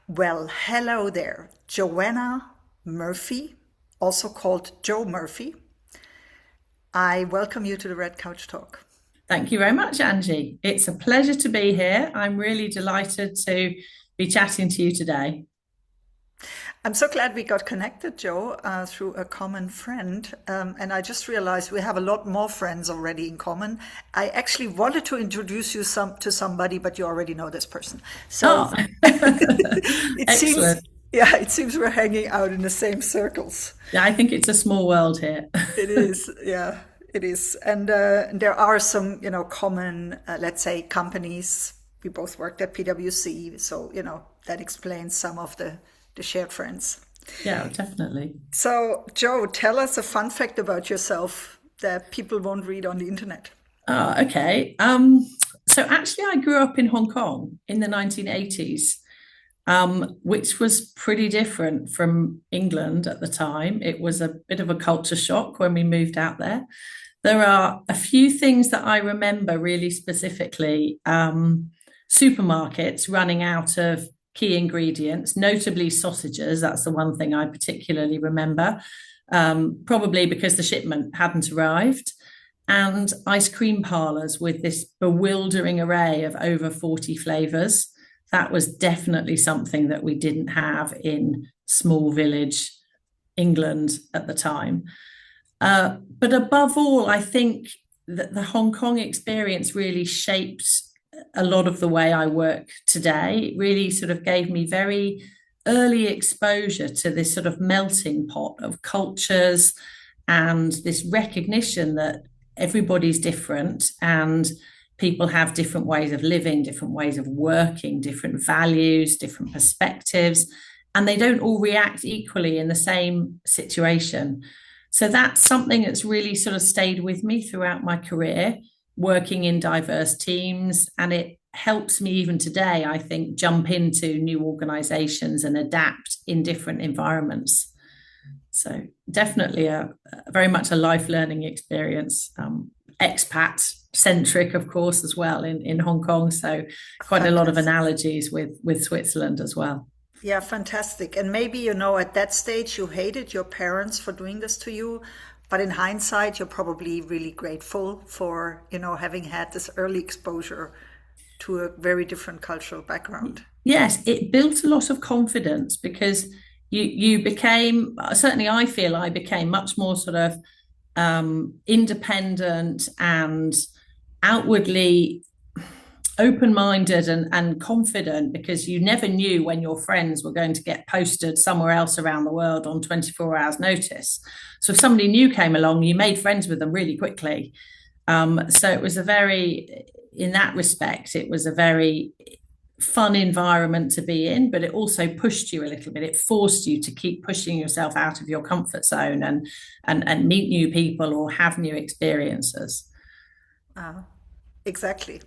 Well, hello there, Joanna Murphy, also called Joe Murphy. I welcome you to the Red Couch Talk. Thank you very much, Angie. It's a pleasure to be here. I'm really delighted to be chatting to you today. I'm so glad we got connected, Joe, through a common friend. And I just realized we have a lot more friends already in common. I actually wanted to introduce you to somebody, but you already know this person. So Oh, it seems, excellent. yeah, it seems we're hanging out in the same circles. Yeah, I think it's a small world here. It is, yeah, it is. And there are some, common, let's say, companies. We both worked at PwC, so, that explains some of the shared friends. Yeah, definitely. So, Joe, tell us a fun fact about yourself that people won't read on the internet. Oh, okay. So actually, I grew up in Hong Kong in the 1980s, which was pretty different from England at the time. It was a bit of a culture shock when we moved out there. There are a few things that I remember really specifically. Supermarkets running out of key ingredients, notably sausages. That's the one thing I particularly remember, probably because the shipment hadn't arrived. And ice cream parlors with this bewildering array of over 40 flavors. That was definitely something that we didn't have in small village England at the time. But above all, I think that the Hong Kong experience really shaped a lot of the way I work today. It really sort of gave me very early exposure to this sort of melting pot of cultures and this recognition that everybody's different and people have different ways of living, different ways of working, different values, different perspectives, and they don't all react equally in the same situation. So that's something that's really sort of stayed with me throughout my career, working in diverse teams. And it helps me even today, I think, jump into new organizations and adapt in different environments. So definitely a very much a life learning experience. Expat centric, of course, as well in Hong Kong. So quite a lot of Fantastic. analogies with Switzerland as well. Yeah, fantastic. And maybe, at that stage you hated your parents for doing this to you, but in hindsight, you're probably really grateful for, having had this early exposure to a very different cultural background. Yes, it built a lot of confidence because you became, certainly I feel I became much more sort of independent and outwardly open-minded and confident, because you never knew when your friends were going to get posted somewhere else around the world on 24 hours notice. So if somebody new came along, you made friends with them really quickly. So it was a very, in that respect, it was a very fun environment to be in, but it also pushed you a little bit. It forced you to keep pushing yourself out of your comfort zone and meet new people or have new experiences. Exactly.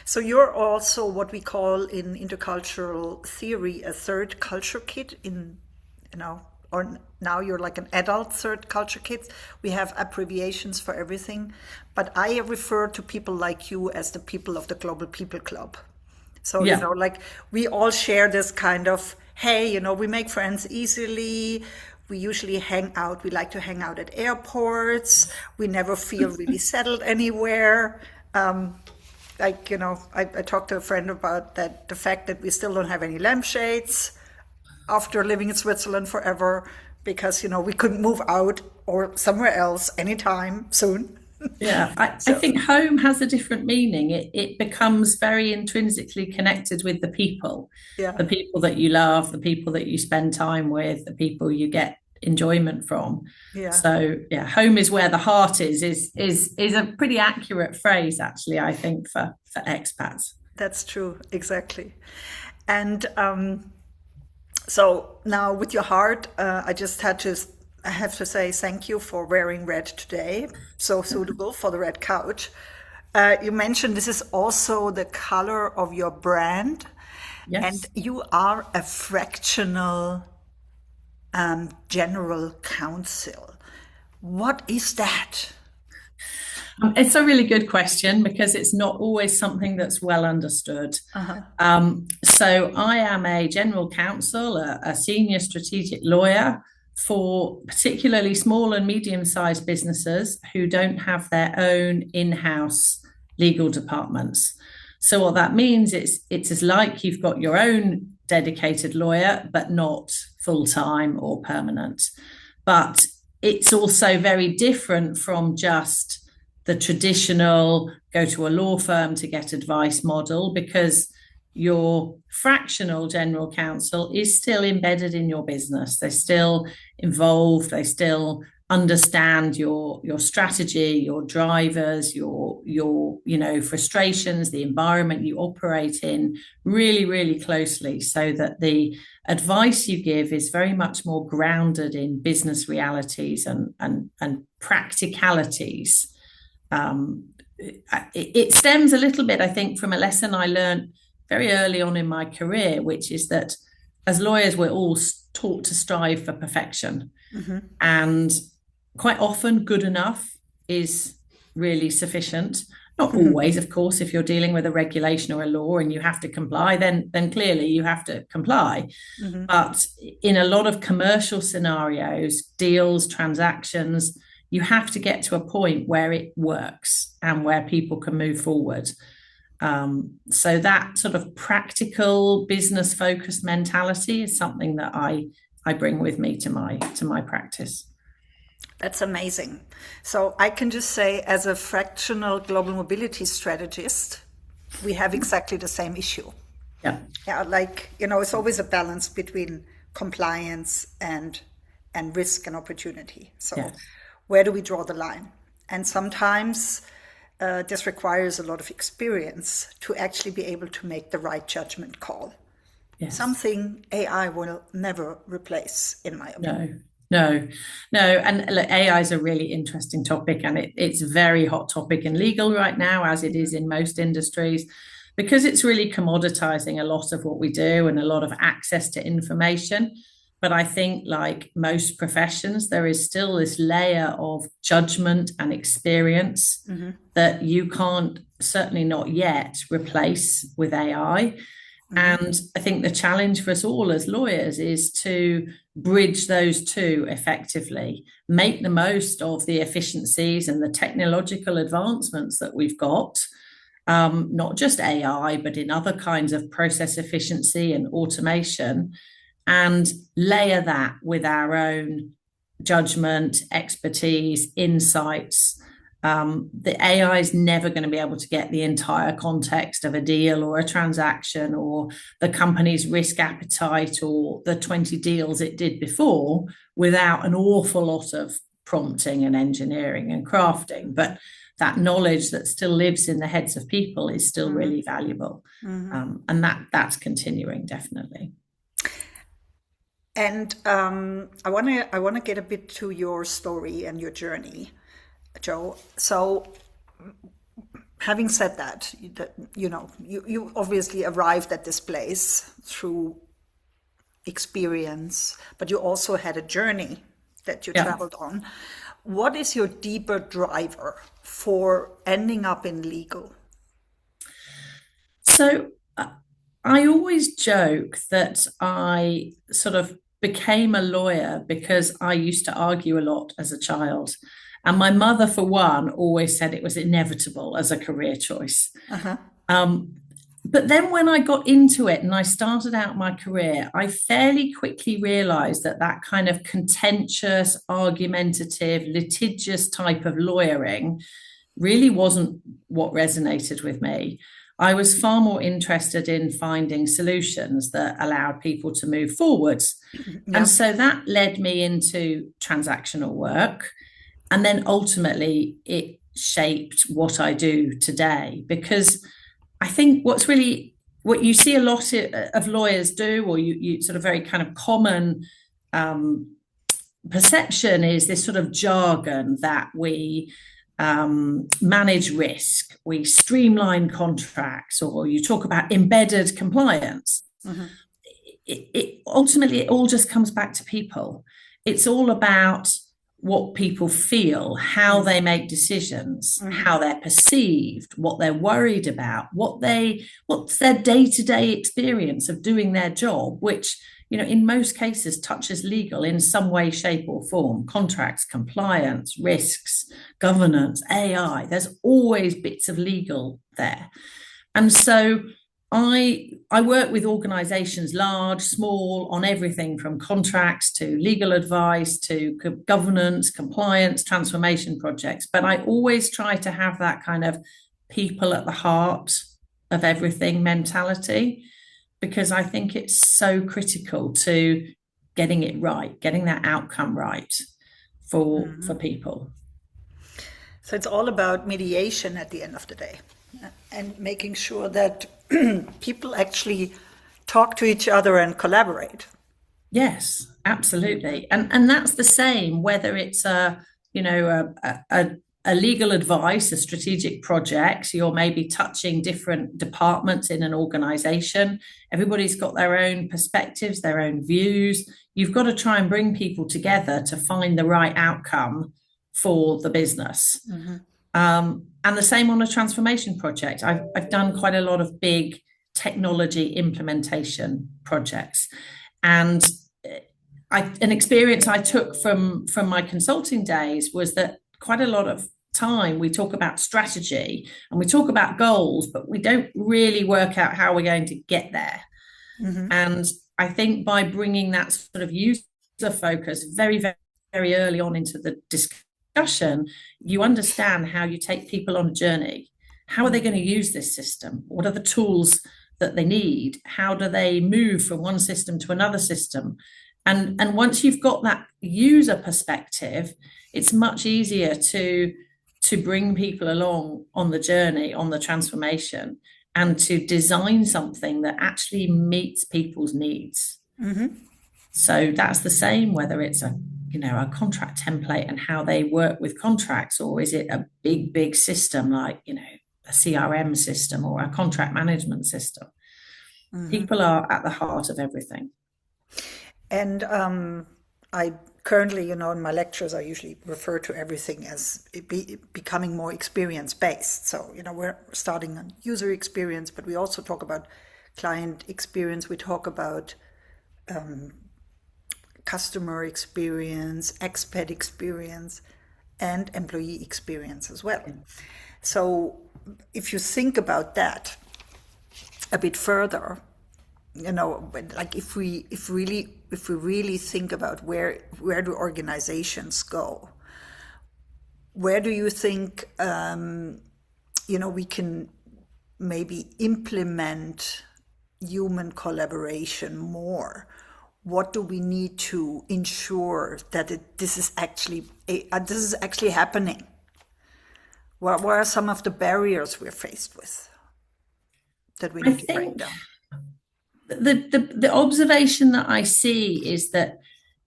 So you're also what we call in intercultural theory a third culture kid you know, or now you're like an adult third culture kid. We have abbreviations for everything, but I refer to people like you as the people of the Global People Club. So, Yeah. like we all share this kind of, hey, we make friends easily. We usually hang out. We like to hang out at airports. We never feel really settled anywhere. Like, I talked to a friend about that, the fact that we still don't have any lampshades after living in Switzerland forever because, we couldn't move out or somewhere else anytime soon. Yeah, I So, think home has a different meaning. It becomes very intrinsically connected with yeah, the people that you love, the people that you spend time with, the people you get enjoyment from. yeah, So yeah, home is where the heart is a pretty accurate phrase, actually, I think, for expats. that's true. Exactly. And so now, with your heart, I have to say thank you for wearing red today. So suitable for the red couch. You mentioned this is also the color of your brand, and Yes. you are a fractional general counsel. What is that? It's a really good question because it's not always something that's well understood. So I am a general counsel, a senior strategic lawyer for particularly small and medium-sized businesses who don't have their own in-house legal departments. So what that means is it's as like you've got your own dedicated lawyer, but not full-time or permanent. But it's also very different from just the traditional go to a law firm to get advice model, because your fractional general counsel is still embedded in your business. They're still involved. They still understand your strategy, your drivers, your frustrations, the environment you operate in really, really closely, so that the advice you give is very much more grounded in business realities and practicalities. It stems a little bit, I think, from a lesson I learned very early on in my career, which is that as lawyers, we're all taught to strive for perfection. And quite often good enough is really sufficient. Not always, of course. If you're dealing with a regulation or a law and you have to comply, then clearly you have to comply. But in a lot of commercial scenarios, deals, transactions, you have to get to a point where it works and where people can move forward. So that sort of practical, business-focused mentality is something that I bring with me to my practice. That's amazing. So I can just say, as a fractional global mobility strategist, we have exactly the same issue. Yeah, it's always a balance between compliance and risk and opportunity. So where do we draw the line? And sometimes this requires a lot of experience to actually be able to make the right judgment call. Yes. Something AI will never replace, in my opinion. No. And look, AI is a really interesting topic, and it's a very hot topic in legal right now, as it is in most industries, because it's really commoditizing a lot of what we do and a lot of access to information. But I think, like most professions, there is still this layer of judgment and experience that you can't, certainly not yet, replace with AI. And I think the challenge for us all as lawyers is to bridge those two effectively, make the most of the efficiencies and the technological advancements that we've got, not just AI, but in other kinds of process efficiency and automation, and layer that with our own judgment, expertise, insights. The AI is never going to be able to get the entire context of a deal or a transaction or the company's risk appetite or the 20 deals it did before without an awful lot of prompting and engineering and crafting. But that knowledge that still lives in the heads of people is still really valuable. And that's continuing, definitely. And I want to get a bit to your story and your journey, Jo. So, having said that, you obviously arrived at this place through experience, but you also had a journey that you traveled on. What is your deeper driver for ending up in legal? So, I always joke that I sort of became a lawyer because I used to argue a lot as a child. And my mother, for one, always said it was inevitable as a career choice. But then when I got into it and I started out my career, I fairly quickly realized that kind of contentious, argumentative, litigious type of lawyering really wasn't what resonated with me. I was far more interested in finding solutions that allowed people to move forwards. And so that led me into transactional work. And then ultimately it shaped what I do today, because I think what you see a lot of lawyers do, or you sort of very kind of common perception, is this sort of jargon that we manage risk, we streamline contracts, or you talk about embedded compliance. Ultimately, it all just comes back to people. It's all about what people feel, how they make decisions, how they're perceived, what they're worried about, what's their day-to-day experience of doing their job, which, you know, in most cases touches legal in some way, shape, or form. Contracts, compliance, risks, governance, AI. There's always bits of legal there. And so I work with organizations, large, small, on everything from contracts to legal advice to governance, compliance, transformation projects. But I always try to have that kind of people at the heart of everything mentality, because I think it's so critical to getting it right, getting that outcome right for people. So it's all about mediation at the end of the day, and making sure that people actually talk to each other and collaborate. Yes, absolutely. And that's the same whether it's a legal advice, a strategic project, you're maybe touching different departments in an organization. Everybody's got their own perspectives, their own views. You've got to try and bring people together to find the right outcome for the business. And the same on a transformation project. I've done quite a lot of big technology implementation projects. And an experience I took from my consulting days was that quite a lot of time we talk about strategy and we talk about goals, but we don't really work out how we're going to get there. And I think by bringing that sort of user focus very, very, very early on into the discussion, you understand how you take people on a journey. How are they going to use this system? What are the tools that they need? How do they move from one system to another system? And once you've got that user perspective, it's much easier to bring people along on the journey, on the transformation, and to design something that actually meets people's needs. So that's the same whether it's a contract template and how they work with contracts, or is it a big system like, a CRM system or a contract management system. People are at the heart of everything. And I currently, in my lectures, I usually refer to everything as becoming more experience-based. So, we're starting on user experience, but we also talk about client experience. We talk about customer experience, expat experience, and employee experience as well. So if you think about that a bit further, like if we really think about where do organizations go, where do you think we can maybe implement human collaboration more? What do we need to ensure that this is actually happening? What are some of the barriers we're faced with that we need to break down? The observation that I see is that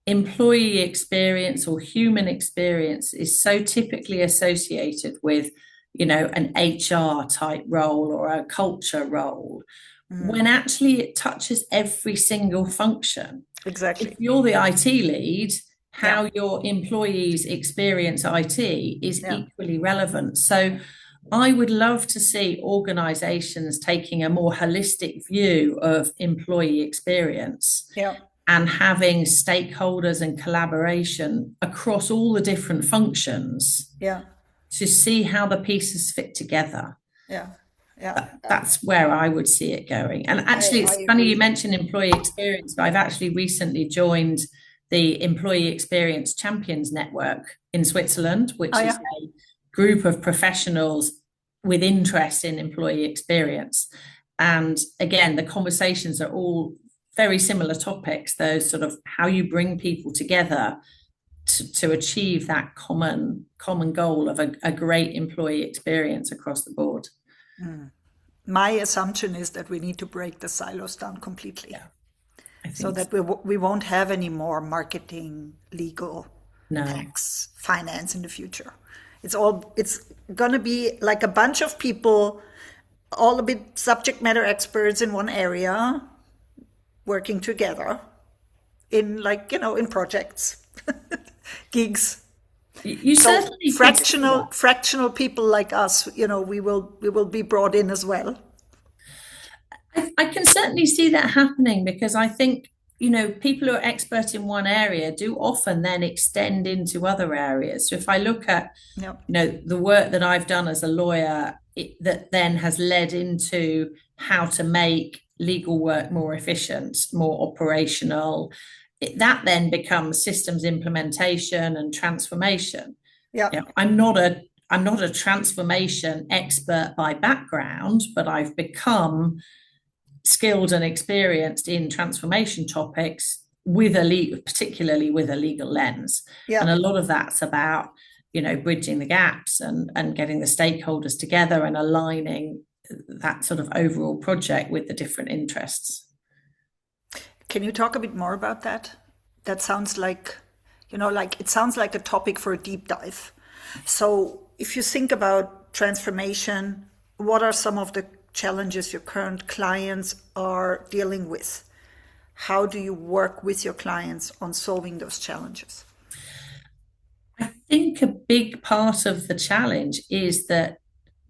employee experience or human experience is so typically associated with, an HR type role or a culture role, when actually it touches every single function. Exactly. If you're the IT lead, how your employees experience IT is equally relevant. So I would love to see organizations taking a more holistic view of employee experience and having stakeholders and collaboration across all the different functions to see how the pieces fit together. That's where I would see it going. And actually, it's funny you mentioned employee experience, but I've actually recently joined the Employee Experience Champions Network in Switzerland, which is a group of professionals with interest in employee experience. And again, the conversations are all very similar topics, those sort of how you bring people together to achieve that common goal of a great employee experience across the board. My assumption is that we need to break the silos down completely. So that we won't have any more marketing, legal, tax, finance in the future. It's going to be like a bunch of people, all a bit subject matter experts in one area, working together in in projects, gigs, You So certainly could say that. fractional people like us, we will be brought in as well. I can certainly see that happening because I think, people who are expert in one area do often then extend into other areas. So if I look at, Yeah. the work that I've done as a lawyer, that then has led into how to make legal work more efficient, more operational, that then becomes systems implementation and transformation. Yeah. I'm not a transformation expert by background, but I've become skilled and experienced in transformation topics particularly with a legal lens. Yeah. And a lot of that's about, bridging the gaps and getting the stakeholders together and aligning that sort of overall project with the different interests. Can you talk a bit more about that? That sounds like it sounds like a topic for a deep dive. So if you think about transformation, what are some of the challenges your current clients are dealing with? How do you work with your clients on solving those challenges? I think a big part of the challenge is that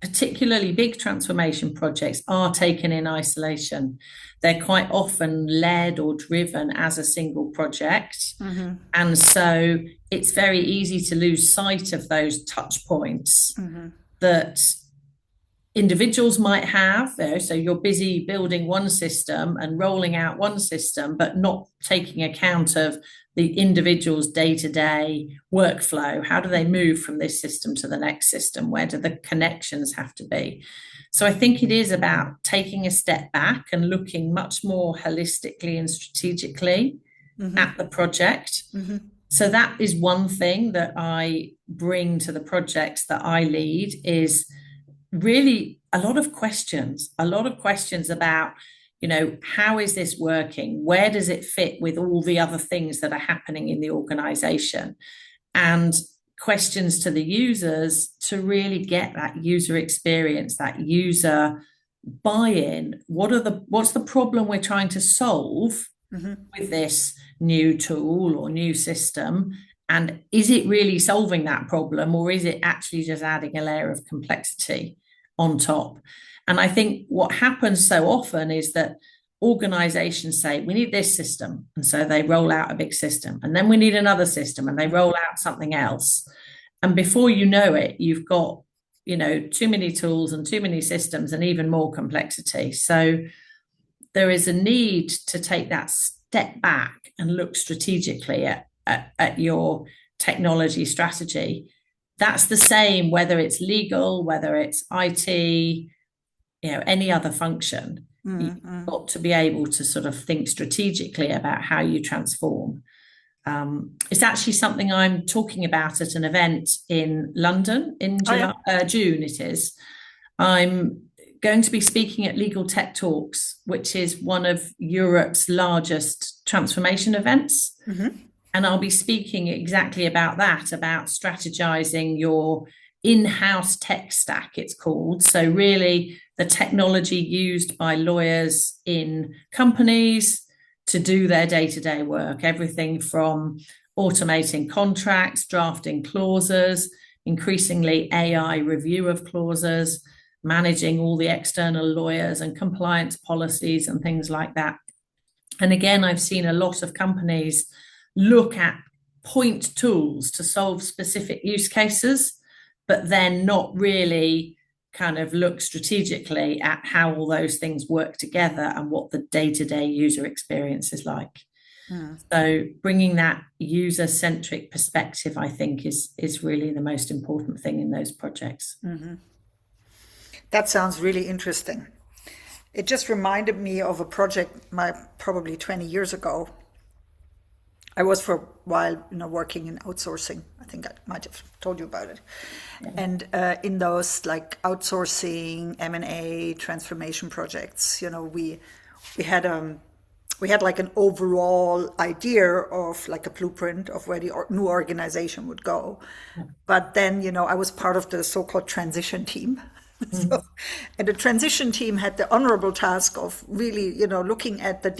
particularly big transformation projects are taken in isolation. They're quite often led or driven as a single project. Mm-hmm. And so it's very easy to lose sight of those touch points that individuals might have. So you're busy building one system and rolling out one system, but not taking account of the individual's day-to-day workflow. How do they move from this system to the next system? Where do the connections have to be? So I think it is about taking a step back and looking much more holistically and strategically at the project. So that is one thing that I bring to the projects that I lead, is really a lot of questions about, how is this working? Where does it fit with all the other things that are happening in the organization? And questions to the users to really get that user experience, that user buy-in. What's the problem we're trying to solve with this new tool or new system? And is it really solving that problem, or is it actually just adding a layer of complexity on top? And I think what happens so often is that organizations say, we need this system. And so they roll out a big system. And then we need another system, and they roll out something else. And before you know it, you've got, too many tools and too many systems and even more complexity. So there is a need to take that step back and look strategically at your technology strategy. That's the same whether it's legal, whether it's IT, any other function. You've got to be able to sort of think strategically about how you transform. It's actually something I'm talking about at an event in London in June. It is. I'm going to be speaking at Legal Tech Talks, which is one of Europe's largest transformation events. And I'll be speaking exactly about that, about strategizing your in-house tech stack, it's called. So really the technology used by lawyers in companies to do their day-to-day work, everything from automating contracts, drafting clauses, increasingly AI review of clauses, managing all the external lawyers and compliance policies and things like that. And again, I've seen a lot of companies look at point tools to solve specific use cases, but then not really kind of look strategically at how all those things work together and what the day-to-day user experience is like. So bringing that user-centric perspective, I think, is really the most important thing in those projects. That sounds really interesting. It just reminded me of a project probably 20 years ago. I was for a while, working in outsourcing. I think I might have told you about it. Yeah. And in those like outsourcing, M&A, transformation projects, we had like an overall idea of like a blueprint of where the new organization would go. Yeah. But then, I was part of the so-called transition team. And the transition team had the honorable task of really, looking at the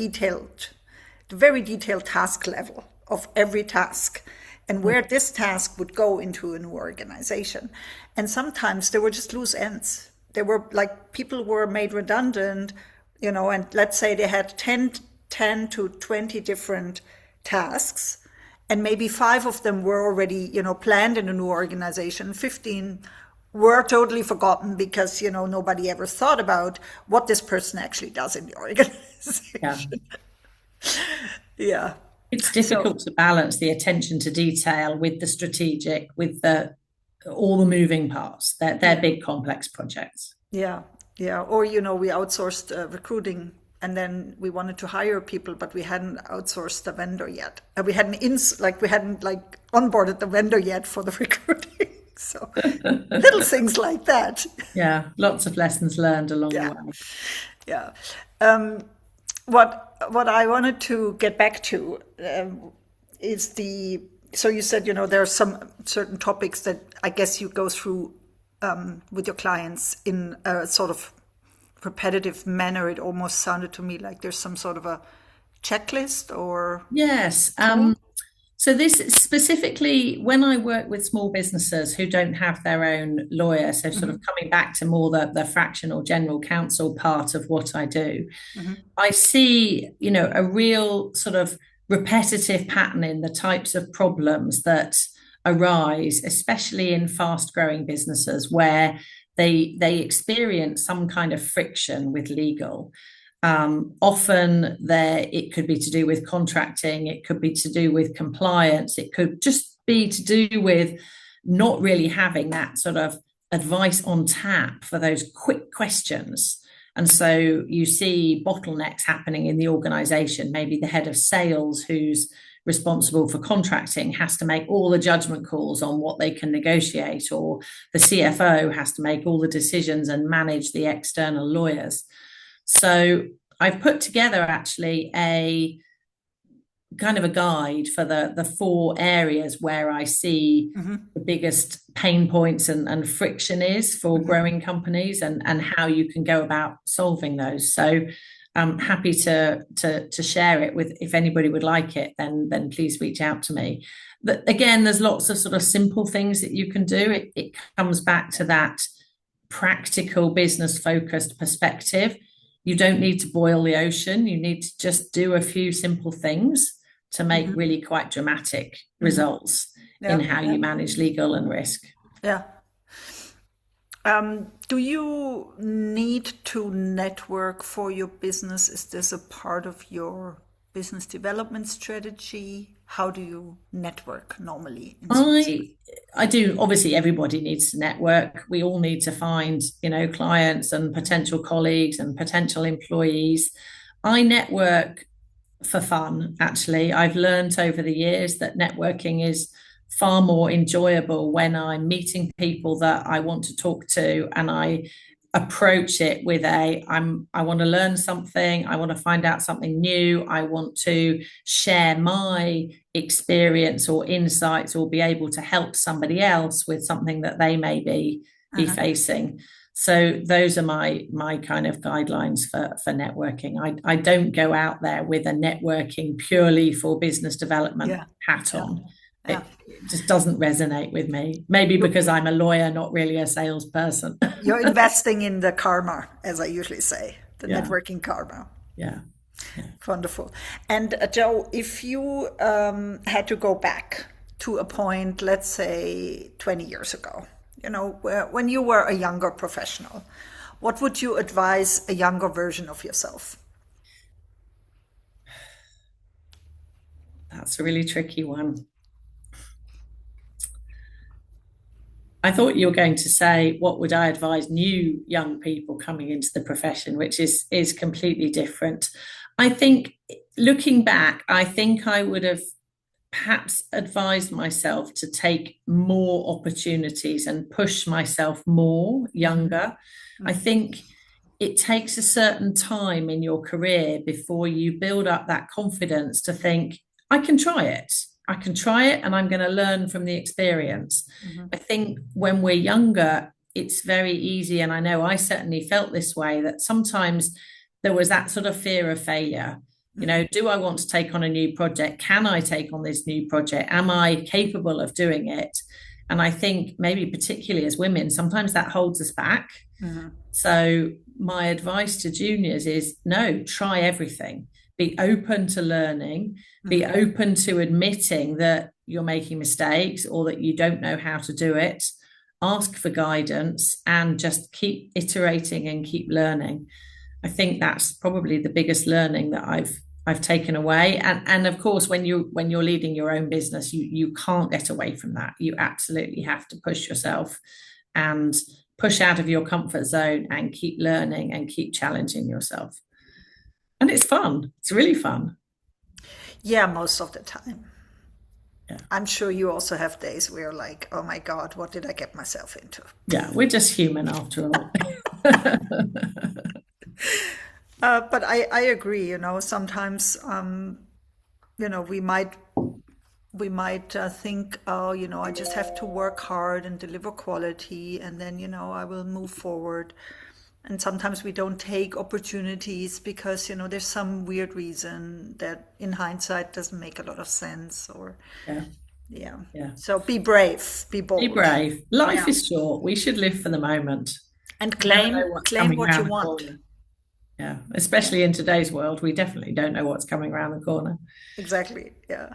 very detailed task level of every task and where this task would go into a new organization. And sometimes there were just loose ends. There were like people were made redundant, and let's say they had 10 to 20 different tasks, and maybe 5 of them were already, planned in a new organization. 15 were totally forgotten because, nobody ever thought about what this person actually does in the organization. Yeah. Yeah. It's difficult to balance the attention to detail with the strategic, with all the moving parts. They're big, complex projects. Yeah. Yeah. Or, we outsourced recruiting, and then we wanted to hire people, but we hadn't outsourced the vendor yet. We hadn't onboarded the vendor yet for the recruiting. So little things like that. Yeah. Lots of lessons learned along the way. Yeah. What I wanted to get back to is so you said, there are some certain topics that I guess you go through with your clients in a sort of repetitive manner. It almost sounded to me like there's some sort of a checklist or... Yes. So this specifically, when I work with small businesses who don't have their own lawyer, so sort of coming back to more the fractional general counsel part of what I do, I see, a real sort of repetitive pattern in the types of problems that arise, especially in fast-growing businesses where they experience some kind of friction with legal. Often it could be to do with contracting, it could be to do with compliance, it could just be to do with not really having that sort of advice on tap for those quick questions. And so you see bottlenecks happening in the organization. Maybe the head of sales, who's responsible for contracting, has to make all the judgment calls on what they can negotiate, or the CFO has to make all the decisions and manage the external lawyers. So I've put together actually a kind of a guide for the 4 areas where I see the biggest pain points and friction is for growing companies, and how you can go about solving those. So I'm happy to share it with, if anybody would like it, then please reach out to me. But again, there's lots of sort of simple things that you can do. It comes back to that practical business focused perspective. You don't need to boil the ocean. You need to just do a few simple things to make really quite dramatic results in how you manage legal and risk. Yeah. Do you need to network for your business? Is this a part of your business development strategy? How do you network normally? I do. Obviously, everybody needs to network. We all need to find, clients and potential colleagues and potential employees. I network for fun, actually. I've learned over the years that networking is far more enjoyable when I'm meeting people that I want to talk to, and I approach it with I want to learn something, I want to find out something new, I want to share my experience or insights, or be able to help somebody else with something that they may be facing. So those are my kind of guidelines for networking. I don't go out there with a networking purely for business development hat on. It just doesn't resonate with me. Maybe because I'm a lawyer, not really a salesperson. You're investing in the karma, as I usually say, the networking karma. Yeah. Wonderful. And Joe, if you had to go back to a point, let's say 20 years ago, when you were a younger professional, what would you advise a younger version of yourself? That's a really tricky one. I thought you were going to say, what would I advise new young people coming into the profession, which is completely different. I think, looking back, I think I would have perhaps advised myself to take more opportunities and push myself more younger. I think it takes a certain time in your career before you build up that confidence to think, I can try it. And I'm going to learn from the experience. I think when we're younger, it's very easy. And I know I certainly felt this way, that sometimes there was that sort of fear of failure. You know, do I want to take on a new project? Can I take on this new project? Am I capable of doing it? And I think maybe particularly as women, sometimes that holds us back. Mhm. So my advice to juniors is no, try everything. Be open to learning, be Mhm. open to admitting that you're making mistakes or that you don't know how to do it. Ask for guidance and just keep iterating and keep learning. I think that's probably the biggest learning that I've taken away. And of course, when you're leading your own business, you can't get away from that. You absolutely have to push yourself and push out of your comfort zone and keep learning and keep challenging yourself. And it's fun. It's really fun. Yeah, most of the time. Yeah. I'm sure you also have days where you're like, oh my God, what did I get myself into? Yeah, we're just human after all. But I agree, sometimes, we might think, oh, I just have to work hard and deliver quality, and then, I will move forward. And sometimes we don't take opportunities because, there's some weird reason that in hindsight doesn't make a lot of sense or, Yeah, yeah. yeah. So be brave, be Be bold. brave. Life Yeah. is short. We should live for the moment. And We never know claim what's claim coming what you around the want. corner. Yeah, Yeah, especially in today's world, we definitely don't know what's coming around the corner. exactly. Yeah.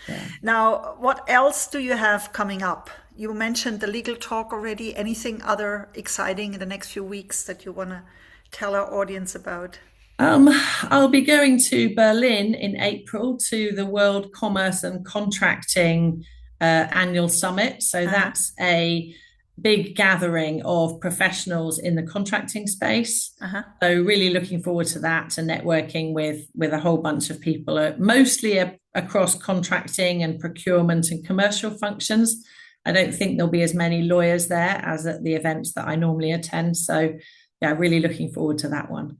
Yeah. Now, what else do you have coming up? You mentioned the legal talk already. Anything other exciting in the next few weeks that you want to tell our audience about? Um, I'll be going to Berlin in April to the World Commerce and Contracting Annual Summit. So Uh-huh. that's a big gathering of professionals in the contracting space. Uh-huh. So really looking forward to that and networking with a whole bunch of people, mostly across contracting and procurement and commercial functions. I don't think there'll be as many lawyers there as at the events that I normally attend. So yeah, really looking forward to that one.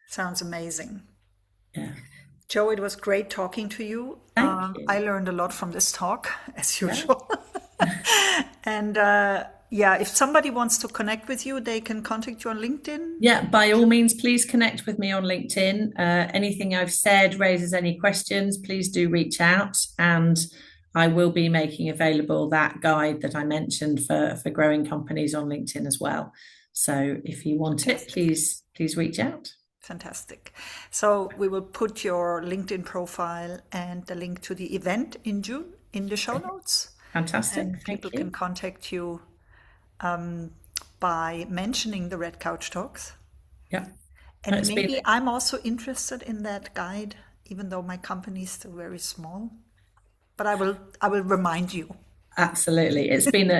Sounds amazing. Yeah. Joe, it was great talking to you. Thank I you. learned a lot from this talk, as Yeah. usual. And yeah, if somebody wants to connect with you, they can contact you on LinkedIn. Yeah, by all means, please connect with me on LinkedIn. Anything I've said raises any questions, please do reach out. And I will be making available that guide that I mentioned for growing companies on LinkedIn as well. So if you want it, Fantastic. please reach out. Fantastic. So we will put your LinkedIn profile and the link to the event in June in the show Okay, notes. fantastic. And Thank people can you. contact you by mentioning the Red Couch Talks. Yeah, And it's been maybe I'm also interested in that guide, even though my company is still very small. But I will remind you. absolutely. It's been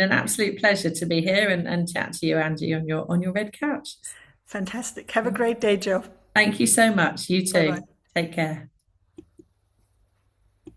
an absolute pleasure to be here and chat to you, Angie, on your red couch. Fantastic. Have a great day, Joe. Thank you so much. You Bye bye. too. Take care.